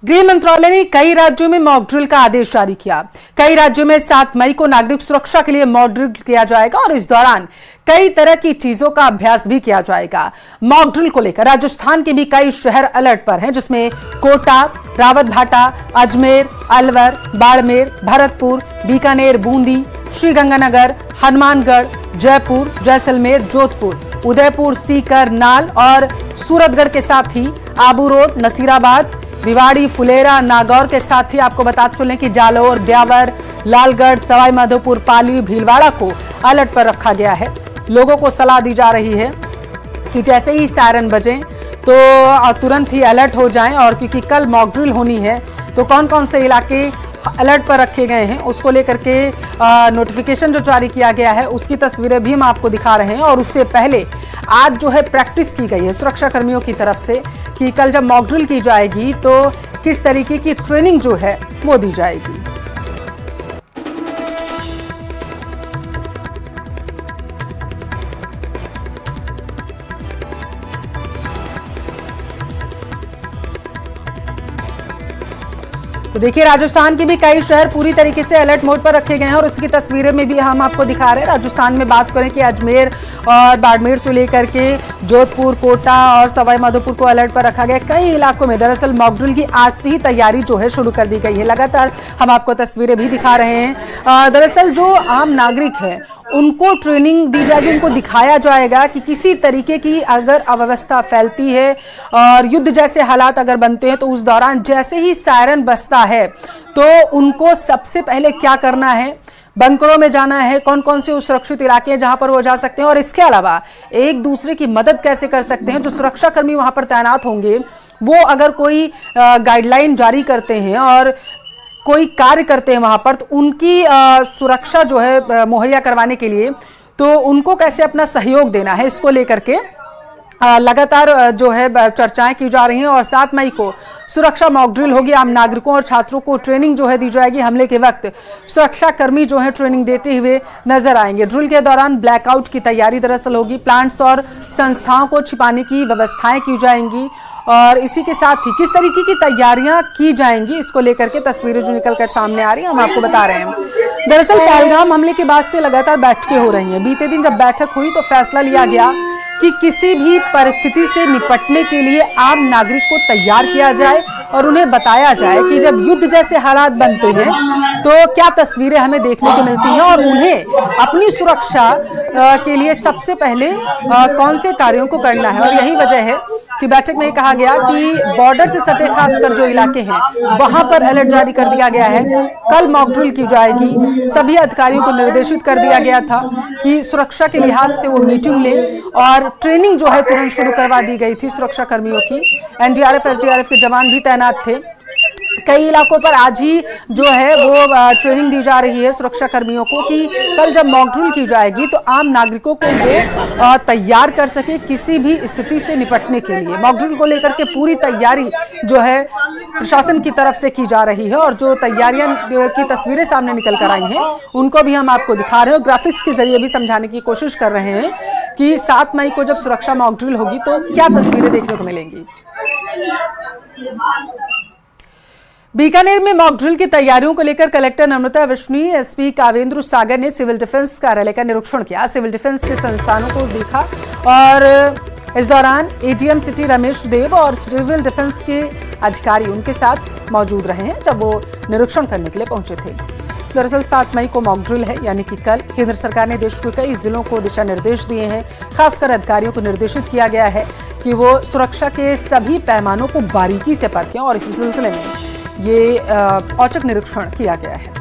गृह मंत्रालय ने कई राज्यों में मॉक ड्रिल का आदेश जारी किया। कई राज्यों में 7 मई को नागरिक सुरक्षा के लिए मॉक ड्रिल किया जाएगा और इस दौरान कई तरह की चीजों का अभ्यास भी किया जाएगा। मॉक ड्रिल को लेकर राजस्थान के भी कई शहर अलर्ट पर हैं, जिसमें कोटा, रावतभाटा, अजमेर, अलवर, बाड़मेर, भरतपुर, बीकानेर, बूंदी, श्रीगंगानगर, हनुमानगढ़, जयपुर, जैसलमेर, जोधपुर, उदयपुर, सीकर, नाल और सूरतगढ़ के साथ ही आबू रोड, नसीराबाद, भिवाड़ी, फुलेरा, नागौर के साथ ही आपको बताते चलें कि जालौर, ब्यावर, लालगढ़, सवाई माधोपुर, पाली, भीलवाड़ा को अलर्ट पर रखा गया है। लोगों को सलाह दी जा रही है कि जैसे ही सायरन बजें तो तुरंत ही अलर्ट हो जाएं, और क्योंकि कल मॉक ड्रिल होनी है तो कौन कौन से इलाके अलर्ट पर रखे गए हैं उसको लेकर के नोटिफिकेशन जो जारी किया गया है उसकी तस्वीरें भी हम आपको दिखा रहे हैं। और उससे पहले आज जो है प्रैक्टिस की गई है सुरक्षा कर्मियों की तरफ से कि कल जब मॉक ड्रिल की जाएगी तो किस तरीके की ट्रेनिंग जो है वो दी जाएगी। तो देखिए राजस्थान के भी कई शहर पूरी तरीके से अलर्ट मोड पर रखे गए हैं और उसकी तस्वीरें में भी हम आपको दिखा रहे हैं। राजस्थान में बात करें कि अजमेर और बाड़मेर से लेकर के जोधपुर, कोटा और सवाई माधोपुर को अलर्ट पर रखा गया। कई इलाकों में दरअसल मॉक ड्रिल की आज से ही तैयारी जो है शुरू कर दी गई है। लगातार हम आपको तस्वीरें भी दिखा रहे हैं। दरअसल जो आम नागरिक है उनको ट्रेनिंग दी जाएगी, उनको दिखाया जाएगा कि किसी तरीके की अगर अव्यवस्था फैलती है और युद्ध जैसे हालात अगर बनते हैं तो उस दौरान जैसे ही सायरन बजता है तो उनको सबसे पहले क्या करना है, बंकरों में जाना है, कौन कौन से सुरक्षित इलाके हैं जहां पर वो जा सकते हैं, और इसके अलावा एक दूसरे की मदद कैसे कर सकते हैं। जो सुरक्षा कर्मी वहां पर तैनात होंगे वो अगर कोई गाइडलाइन जारी करते हैं और कोई कार्य करते हैं वहां पर तो उनकी सुरक्षा जो है मुहैया करवाने के लिए तो उनको कैसे अपना सहयोग देना है, इसको लेकर के लगातार जो है चर्चाएं की जा रही हैं। और 7 मई को सुरक्षा मॉक ड्रिल होगी। आम नागरिकों और छात्रों को ट्रेनिंग जो है दी जाएगी। हमले के वक्त सुरक्षा कर्मी जो है ट्रेनिंग देते हुए नजर आएंगे। ड्रिल के दौरान ब्लैकआउट की तैयारी दरअसल होगी। प्लांट्स और संस्थाओं को छिपाने की व्यवस्थाएं की जाएंगी और इसी के साथ ही किस तरीके की तैयारियां की जाएंगी इसको लेकर के तस्वीरें जो निकलकर सामने आ रही हैं हम आपको बता रहे हैं। दरअसल पहलगाम हमले के बाद से लगातार बैठकें हो रही हैं। बीते दिन जब बैठक हुई तो फैसला लिया गया कि किसी भी परिस्थिति से निपटने के लिए आम नागरिक को तैयार किया जाए और उन्हें बताया जाए कि जब युद्ध जैसे हालात बनते हैं तो क्या तस्वीरें हमें देखने को मिलती हैं और उन्हें अपनी सुरक्षा के लिए सबसे पहले कौन से कार्यों को करना है। और यही वजह है कि बैठक में कहा गया कि बॉर्डर से सटे खासकर जो इलाके हैं वहां पर अलर्ट जारी कर दिया गया है। कल मॉक ड्रिल की जाएगी। सभी अधिकारियों को निर्देशित कर दिया गया था कि सुरक्षा के लिहाज से वो मीटिंग ले और ट्रेनिंग जो है तुरंत शुरू करवा दी गई थी सुरक्षा कर्मियों की। एनडीआरएफ, एसडीआरएफ के जवान भी तैनात थे। कई इलाकों पर आज ही जो है वो ट्रेनिंग दी जा रही है सुरक्षा कर्मियों को कि कल जब मॉक ड्रिल की जाएगी तो आम नागरिकों को वो तैयार कर सके किसी भी स्थिति से निपटने के लिए। मॉक ड्रिल को लेकर के पूरी तैयारी जो है प्रशासन की तरफ से की जा रही है और जो तैयारियां की तस्वीरें सामने निकल कर आई हैं उनको भी हम आपको दिखा रहे हैं और ग्राफिक्स के जरिए भी समझाने की कोशिश कर रहे हैं कि 7 मई को जब सुरक्षा मॉक ड्रिल होगी तो क्या तस्वीरें देखने को मिलेंगी। बीकानेर में मॉक ड्रिल की तैयारियों को लेकर कलेक्टर नम्रता विश्नोई, एसपी कावेंद्र सागर ने सिविल डिफेंस कार्यालय का निरीक्षण किया। सिविल डिफेंस के संस्थानों को देखा और इस दौरान एडीएम सिटी रमेश देव और सिविल डिफेंस के अधिकारी उनके साथ मौजूद रहे हैं जब वो निरीक्षण करने के लिए पहुंचे थे। दरअसल 7 मई को मॉक ड्रिल है, यानी कि कल। केंद्र सरकार ने देश के कई जिलों को दिशा निर्देश दिए हैं। खासकर अधिकारियों को निर्देशित किया गया है कि वो सुरक्षा के सभी पैमानों को बारीकी से परखें और इसी सिलसिले में ये औचक निरीक्षण किया गया है।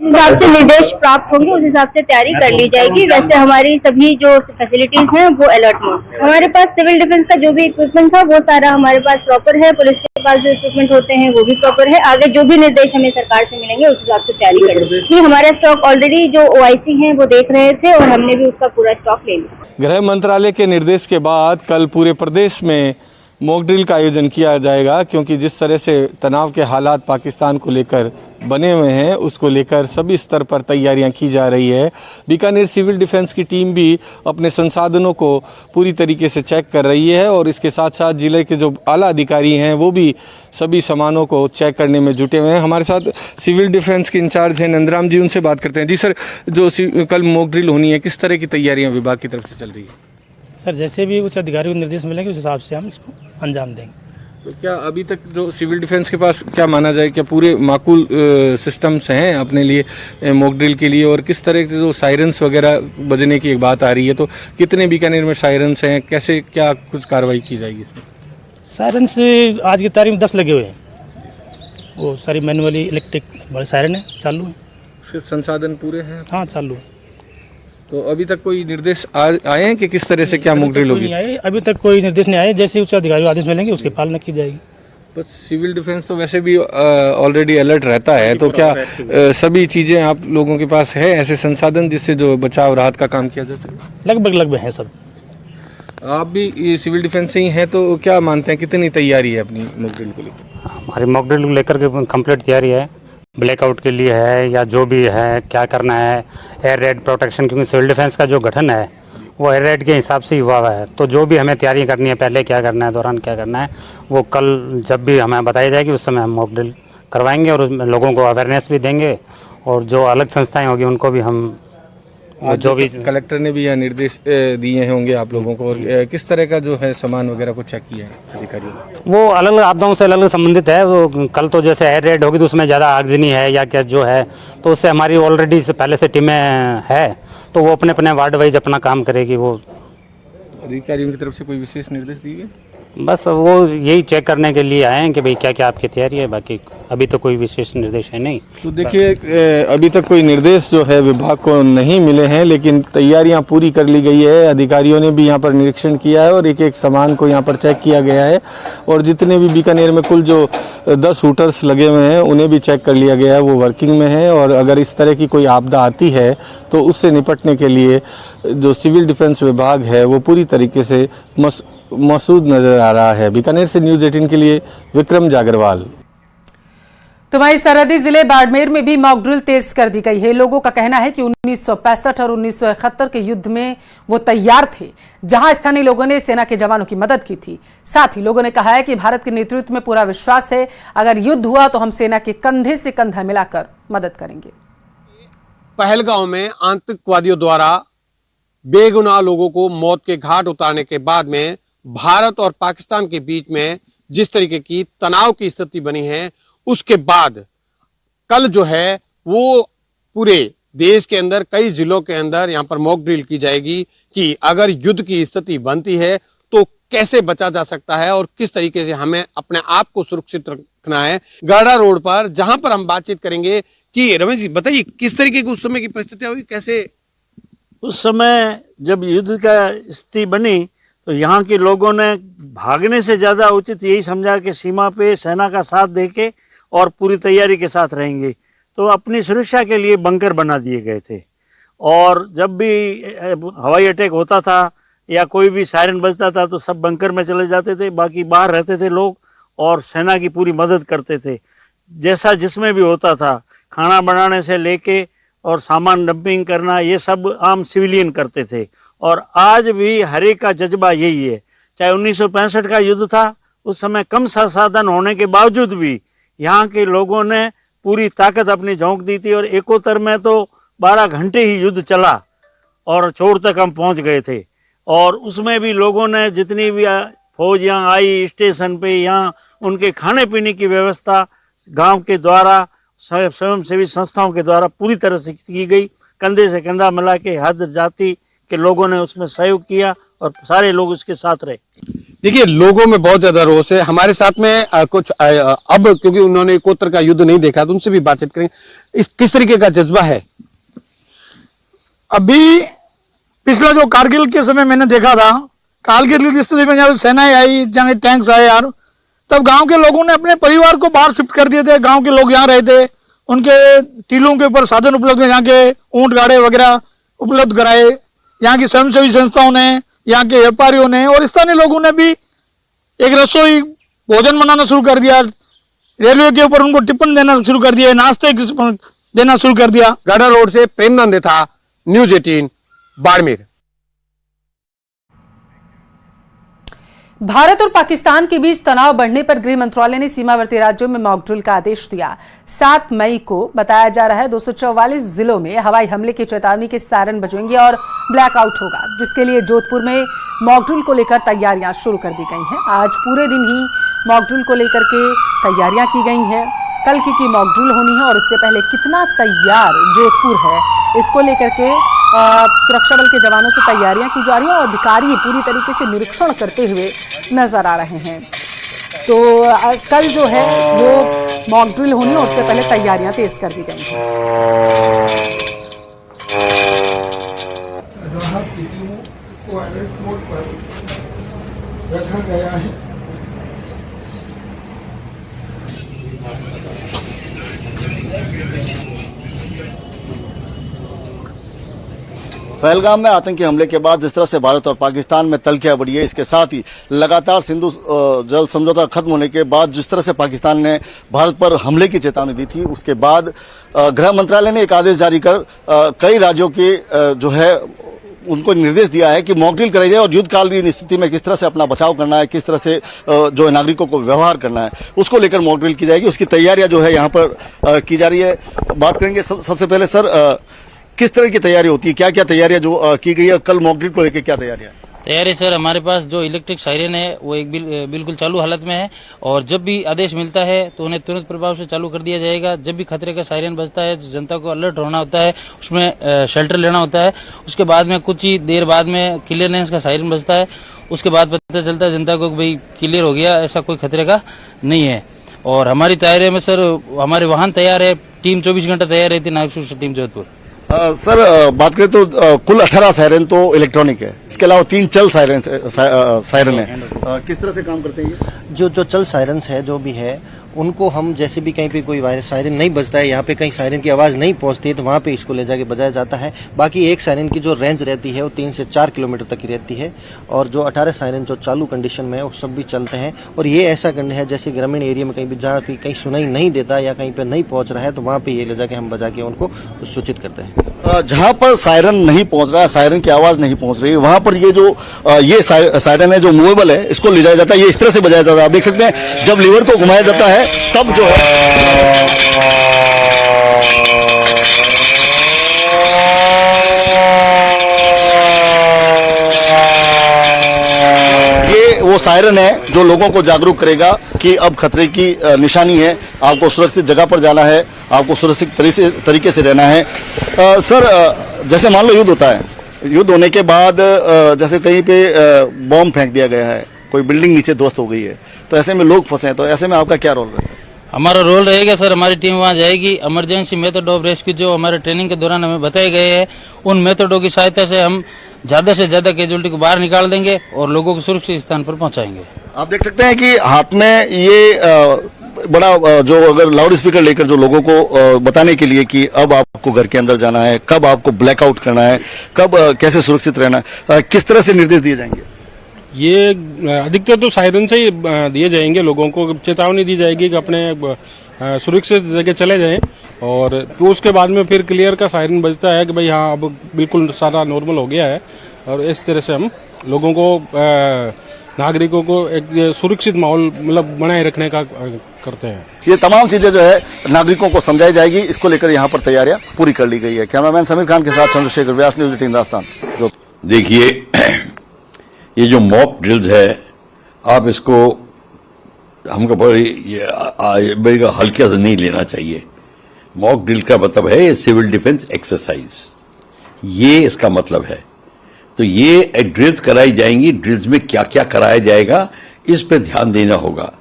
जिस हिसाब से निर्देश प्राप्त होंगे उस हिसाब से तैयारी कर ली जाएगी। वैसे हमारी सभी जो फैसिलिटीज हैं वो अलर्ट मोड। हमारे पास सिविल डिफेंस का जो भी इक्विपमेंट था वो सारा हमारे पास प्रॉपर है। पुलिस के पास जो इक्विपमेंट होते हैं वो भी प्रॉपर है। आगे जो भी निर्देश हमें सरकार से मिलेंगे उस हिसाब से तैयारी करेंगे। हमारा स्टॉक ऑलरेडी जो OIC है वो देख रहे थे और हमने भी उसका पूरा स्टॉक ले लिया। गृह मंत्रालय के निर्देश के बाद कल पूरे प्रदेश में मॉक ड्रिल का आयोजन किया जाएगा, क्योंकि जिस तरह से तनाव के हालात पाकिस्तान को लेकर बने हुए हैं उसको लेकर सभी स्तर पर तैयारियां की जा रही है। बीकानेर सिविल डिफेंस की टीम भी अपने संसाधनों को पूरी तरीके से चेक कर रही है और इसके साथ साथ जिले के जो आला अधिकारी हैं वो भी सभी सामानों को चेक करने में जुटे हुए हैं। हमारे साथ सिविल डिफेंस के इंचार्ज हैं नंदराम जी, उनसे बात करते हैं। जी सर, जो कल मॉक ड्रिल होनी है, किस तरह की तैयारियाँ विभाग की तरफ से चल रही है? सर, जैसे भी उच्च अधिकारियों को निर्देश मिलेंगे उस हिसाब से हम इसको अंजाम देंगे। तो क्या अभी तक जो सिविल डिफेंस के पास क्या माना जाए, क्या पूरे माकूल सिस्टम्स हैं अपने लिए मॉक ड्रिल के लिए, और किस तरह के जो सायरन्स वगैरह बजने की एक बात आ रही है, तो कितने बीकानेर में सायरन्स हैं, कैसे क्या कुछ कार्रवाई की जाएगी इसमें? सायरन्स आज की तारीख में 10 लगे हुए हैं, वो सारी मैनुअली इलेक्ट्रिक बड़े सायरन है, चालू है। उसके संसाधन पूरे हैं? हाँ, चालू है। तो अभी तक कोई निर्देश आए हैं कि किस तरह से क्या मॉक ड्रिल होगी? अभी तक कोई निर्देश नहीं आए, जैसे उच्च अधिकारियों आदेश मिलेंगे उसकी पालना की जाएगी। बस सिविल डिफेंस तो वैसे भी ऑलरेडी अलर्ट रहता है, तो क्या सभी चीज़ें आप लोगों के पास है, ऐसे संसाधन जिससे जो बचाव राहत का काम किया जा सके? लगभग है सब। आप भी सिविल डिफेंस से ही हैं, तो क्या मानते हैं कितनी तैयारी है अपनी मॉक ड्रिल को लेकर? हमारी मॉक ड्रिल को लेकर के कंप्लीट तैयारी है, ब्लैकआउट के लिए है या जो भी है, क्या करना है, एयर रेड प्रोटेक्शन, क्योंकि सिविल डिफेंस का जो गठन है वो एयर रेड के हिसाब से ही हुआ है। तो जो भी हमें तैयारी करनी है, पहले क्या करना है, दौरान क्या करना है, वो कल जब भी हमें बताया जाएगी उस समय हम मॉक ड्रिल करवाएंगे और उसमें लोगों को अवेयरनेस भी देंगे, और जो अलग संस्थाएं होगी उनको भी हम जो भी कलेक्टर ने भी यह निर्देश दिए होंगे आप लोगों को, और किस तरह का जो है सामान वगैरह को चेक किया है अधिकारियों ने? वो अलग अलग आपदाओं से अलग अलग संबंधित है। वो कल तो जैसे एयर रेड होगी तो उसमें ज़्यादा आगजनी है या क्या जो है, तो उससे हमारी ऑलरेडी से पहले से टीमें है, तो वो अपने अपने वार्ड वाइज अपना काम करेगी। वो अधिकारियों की तरफ से कोई विशेष निर्देश दिए गए? बस वो यही चेक करने के लिए आए हैं कि भाई क्या क्या आपकी तैयारी है, बाकी अभी तो कोई विशेष निर्देश है नहीं। तो देखिए, अभी तक कोई निर्देश जो है विभाग को नहीं मिले हैं, लेकिन तैयारियां पूरी कर ली गई है। अधिकारियों ने भी यहां पर निरीक्षण किया है और एक एक सामान को यहां पर चेक किया गया है, और जितने भी बीकानेर में कुल जो 10 शूटर्स लगे हुए हैं उन्हें भी चेक कर लिया गया है, वो वर्किंग में है। और अगर इस तरह की कोई आपदा आती है तो उससे निपटने के लिए जो सिविल डिफेंस विभाग है वो पूरी तरीके से मौजूद नजर आ रहा है। बीकानेर से न्यूज़ 18 के लिए विक्रम जागरवाल। तो वहीं सरहदी जिले बाड़मेर में भी मॉक ड्रिल तेज कर दी गई है। लोगों का कहना है कि 1965 और 1971 के युद्ध में वो तैयार थे, जहां स्थानीय लोगों ने सेना के जवानों की मदद की थी। साथ ही लोगों ने कहा है कि भारत के नेतृत्व में पूरा विश्वास है, अगर युद्ध हुआ तो हम सेना के कंधे से कंधा मिलाकर मदद करेंगे। पहलगांव में आतंकवादियों द्वारा बेगुनाह लोगों को मौत के घाट उतारने के बाद में भारत और पाकिस्तान के बीच में जिस तरीके की तनाव की स्थिति बनी है, उसके बाद कल जो है वो पूरे देश के अंदर कई जिलों के अंदर यहाँ पर मॉक ड्रिल की जाएगी कि अगर युद्ध की स्थिति बनती है तो कैसे बचा जा सकता है और किस तरीके से हमें अपने आप को सुरक्षित रखना है। गढ़ा रोड पर जहां पर हम बातचीत करेंगे कि रमेश जी बताइए किस तरीके की उस समय की परिस्थितियां हुई, कैसे उस समय जब युद्ध का स्थिति बनी तो यहाँ के लोगों ने भागने से ज़्यादा उचित यही समझा कि सीमा पे सेना का साथ देके और पूरी तैयारी के साथ रहेंगे। तो अपनी सुरक्षा के लिए बंकर बना दिए गए थे, और जब भी हवाई अटैक होता था या कोई भी सायरन बजता था तो सब बंकर में चले जाते थे, बाकी बाहर रहते थे लोग और सेना की पूरी मदद करते थे। जैसा जिसमें भी होता था, खाना बनाने से लेके और सामान डंपिंग करना, ये सब आम सिविलियन करते थे। और आज भी हर एक का जज्बा यही है। चाहे 1965 का युद्ध था, उस समय कम संसाधन होने के बावजूद भी यहाँ के लोगों ने पूरी ताकत अपनी झोंक दी थी, और एकोत्तर में तो 12 घंटे ही युद्ध चला और चोर तक हम पहुँच गए थे। और उसमें भी लोगों ने जितनी भी फौज यहाँ आई स्टेशन पे, यहाँ उनके खाने पीने की व्यवस्था गांव के द्वारा, स्वयंसेवी संस्थाओं के द्वारा पूरी तरह से की गई। कंधे से कंधा मिला के हर जाति के लोगों ने उसमें सहयोग किया और सारे लोग उसके साथ रहे। देखिए, लोगों में बहुत ज्यादा रोष है। हमारे साथ में कुछ अब क्योंकि उन्होंने एकोत्तर का युद्ध नहीं देखा तो उनसे भी बातचीत करेंगे। इस किस तरीके का जज्बा है? अभी पिछला जो कारगिल के समय मैंने देखा था, कारगिल की स्थिति में जब सेनाएं आई, जहाँ टैंक्स आए यार, तब गांव के लोगों ने अपने परिवार को बाहर शिफ्ट कर दिए थे। गांव के लोग यहाँ रहे थे, उनके टीलों के ऊपर साधन उपलब्ध है, यहाँ के ऊंट गाड़े वगैरह उपलब्ध कराए। यहाँ की स्वयंसेवी संस्थाओं ने, यहाँ के व्यापारियों ने और स्थानीय लोगों ने भी एक रसोई भोजन बनाना शुरू कर दिया, रेलवे के ऊपर उनको टिफिन देना शुरू कर दिया, नाश्ते देना शुरू कर दिया। गाड़ा रोड से प्रेमनंद था, न्यूज 18 बाड़मेर। भारत और पाकिस्तान के बीच तनाव बढ़ने पर गृह मंत्रालय ने सीमावर्ती राज्यों में मॉक ड्रिल का आदेश दिया। 7 मई को बताया जा रहा है 244 जिलों में हवाई हमले की चेतावनी के सायरन बजेंगे और ब्लैकआउट होगा, जिसके लिए जोधपुर में मॉक ड्रिल को लेकर तैयारियां शुरू कर दी गई हैं। आज पूरे दिन ही मॉक ड्रिल को लेकर के तैयारियां की गई हैं। कल की मॉक ड्रिल होनी है और इससे पहले कितना तैयार जोधपुर है, इसको लेकर के सुरक्षा बल के जवानों से तैयारियां की जा रही हैं और अधिकारी पूरी तरीके से निरीक्षण करते हुए नजर आ रहे हैं। तो कल जो है वो मॉक ड्रिल होनी है और उससे पहले तैयारियां तेज कर दी गई हैं। रखा गया है। पहलगाम में आतंकी हमले के बाद जिस तरह से भारत और पाकिस्तान में तल्खियां बढ़ी है, इसके साथ ही लगातार सिंधु जल समझौता खत्म होने के बाद जिस तरह से पाकिस्तान ने भारत पर हमले की चेतावनी दी थी, उसके बाद गृह मंत्रालय ने एक आदेश जारी कर कई राज्यों के जो है उनको निर्देश दिया है कि मॉक ड्रिल कराई जाए और युद्धकालीन स्थिति में किस तरह से अपना बचाव करना है, किस तरह से जो नागरिकों को व्यवहार करना है, उसको लेकर मॉक ड्रिल की जाएगी। उसकी तैयारियां जो है यहाँ पर की जा रही है। बात करेंगे सबसे पहले सर, किस तरह की तैयारी होती है, क्या क्या तैयारियां जो की गई है, कल मॉक ड्रिल को लेकर क्या तैयारियां? तैयारी सर, हमारे पास जो इलेक्ट्रिक सायरन है वो एक बिल्कुल चालू हालत में है और जब भी आदेश मिलता है तो उन्हें तुरंत प्रभाव से चालू कर दिया जाएगा। जब भी खतरे का सायरन बजता है तो जनता को अलर्ट होना होता है, उसमें शेल्टर लेना होता है। उसके बाद में कुछ ही देर बाद में क्लियरेंस का सायरन बजता है, उसके बाद पता चलता है जनता को कि भाई क्लियर हो गया, ऐसा कोई खतरे का नहीं है। और हमारी तैयारी में सर हमारे वाहन तैयार है, टीम 24 घंटा तैयार रहती है, नागरिक सुरक्षा टीम जोधपुर। सर बात करें तो कुल 18 सायरन तो इलेक्ट्रॉनिक है, इसके अलावा 3 चल सायरन है। किस तरह से काम करते हैं ये? जो चल सायरन है जो भी है उनको हम जैसे भी कहीं पे कोई वायरस सायरन नहीं बजता है, यहाँ पे कहीं सायरन की आवाज़ नहीं पहुँचती है तो वहाँ पे इसको ले जाके बजाया जाता है। बाकी एक सायरन की जो रेंज रहती है वो 3 से 4 किलोमीटर तक की रहती है और जो 18 सायरन जो चालू कंडीशन में है वो सब भी चलते हैं। और ये ऐसा कंडीशन है जैसे ग्रामीण एरिया में कहीं भी जहाँ भी कहीं सुनाई नहीं देता या कहीं पर नहीं पहुँच रहा है तो वहाँ पर ये ले जाके हम बजा के उनको सूचित करते हैं। जहाँ पर सायरन नहीं पहुँच रहा है, सायरन की आवाज़ नहीं पहुँच रही है, वहाँ पर ये जो ये सायरन है जो मूवेबल है, इसको ले जाया जाता है। ये इस तरह से बजाया जाता है, आप देख सकते हैं जब लीवर को घुमाया जाता है तब जो है ये वो सायरन है जो लोगों को जागरूक करेगा कि अब खतरे की निशानी है, आपको सुरक्षित जगह पर जाना है, आपको सुरक्षित तरीके से रहना है। सर जैसे मान लो युद्ध होता है, युद्ध होने के बाद जैसे कहीं पे बॉम्ब फेंक दिया गया है, कोई बिल्डिंग नीचे ध्वस्त हो गई है, तो ऐसे में लोग फंसे हैं, तो ऐसे में आपका क्या रोल रहेगा? हमारा रोल रहेगा सर, हमारी टीम वहां जाएगी, इमरजेंसी मेथड ऑफ रेस्क्यू जो हमारे ट्रेनिंग के दौरान हमें बताए गए हैं उन मेथडों की सहायता से हम ज्यादा से ज्यादा कैजुअलिटी को बाहर निकाल देंगे और लोगों को सुरक्षित स्थान पर पहुंचाएंगे। आप देख सकते हैं कि हाथ में ये बड़ा जो अगर लाउड स्पीकर लेकर जो लोगों को बताने के लिए कि अब आपको घर के अंदर जाना है, कब आपको ब्लैकआउट करना है, कब कैसे सुरक्षित रहना है, किस तरह से निर्देश दिए जाएंगे? ये अधिकतर तो सायरन से ही दिए जाएंगे, लोगों को चेतावनी दी जाएगी कि अपने सुरक्षित जगह चले जाएं और तो उसके बाद में फिर क्लियर का सायरन बजता है कि भाई हाँ अब बिल्कुल सारा नॉर्मल हो गया है और इस तरह से हम लोगों को नागरिकों को एक सुरक्षित माहौल मतलब बनाए रखने का करते हैं। ये तमाम चीजें जो है नागरिकों को समझाई जाएगी, इसको लेकर यहाँ पर तैयारियां पूरी कर ली गई है। कैमरामैन समीर खान के साथ चंद्रशेखर व्यास, न्यूज 18 राजस्थान। जो देखिए ये जो मॉक ड्रिल्स है, आप इसको हमको बड़ी हल्के से नहीं लेना चाहिए। मॉक ड्रिल का मतलब है ये सिविल डिफेंस एक्सरसाइज, ये इसका मतलब है। तो ये ड्रिल्स कराई जाएंगी, ड्रिल्स में क्या क्या कराया जाएगा इस पे ध्यान देना होगा।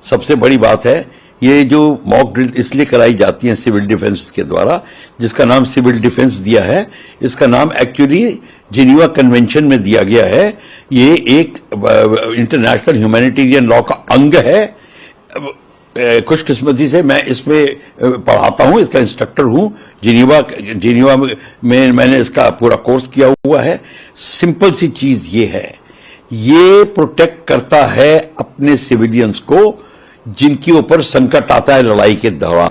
सबसे बड़ी बात है ये जो मॉक ड्रिल इसलिए कराई जाती है सिविल डिफेंस के द्वारा, जिसका नाम सिविल डिफेंस दिया है, इसका नाम एक्चुअली जिनीवा कन्वेंशन में दिया गया है। ये एक इंटरनेशनल ह्यूमैनिटेरियन लॉ का अंग है। खुशकिस्मती से मैं इसमें पढ़ाता हूं, इसका इंस्ट्रक्टर हूं। जिनीवा में मैंने इसका पूरा कोर्स किया हुआ है। सिंपल सी चीज ये है ये प्रोटेक्ट करता है अपने सिविलियंस को जिनके ऊपर संकट आता है लड़ाई के दौरान।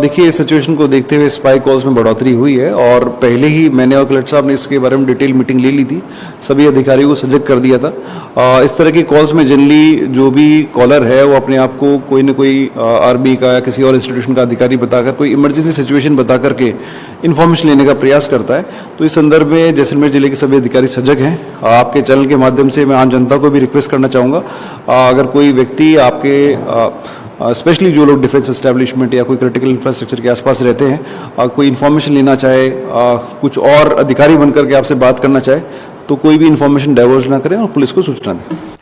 देखिए, इस सिचुएशन को देखते हुए स्पाई कॉल्स में बढ़ोतरी हुई है और पहले ही मैंने और कलेक्टर साहब ने इसके बारे में डिटेल मीटिंग ले ली थी, सभी अधिकारियों को सजग कर दिया था। इस तरह की कॉल्स में जनरली जो भी कॉलर है वो अपने आप को कोई न कोई आर्मी का या किसी और इंस्टीट्यूशन का अधिकारी बताकर कोई इमरजेंसी सिचुएशन बता करके इन्फॉर्मेशन लेने का प्रयास करता है। तो इस संदर्भ में जैसलमेर जिले के सभी अधिकारी सजग हैं। आपके चैनल के माध्यम से मैं आम जनता को भी रिक्वेस्ट करना चाहूँगा, अगर कोई व्यक्ति आपके स्पेशली जो लोग डिफेंस एस्टैब्लिशमेंट या कोई क्रिटिकल इंफ्रास्ट्रक्चर के आसपास रहते हैं, कोई इन्फॉर्मेशन लेना चाहे, कुछ और अधिकारी बनकर के आपसे बात करना चाहे, तो कोई भी इन्फॉर्मेशन डाइवर्ज ना करें और पुलिस को सूचना दें।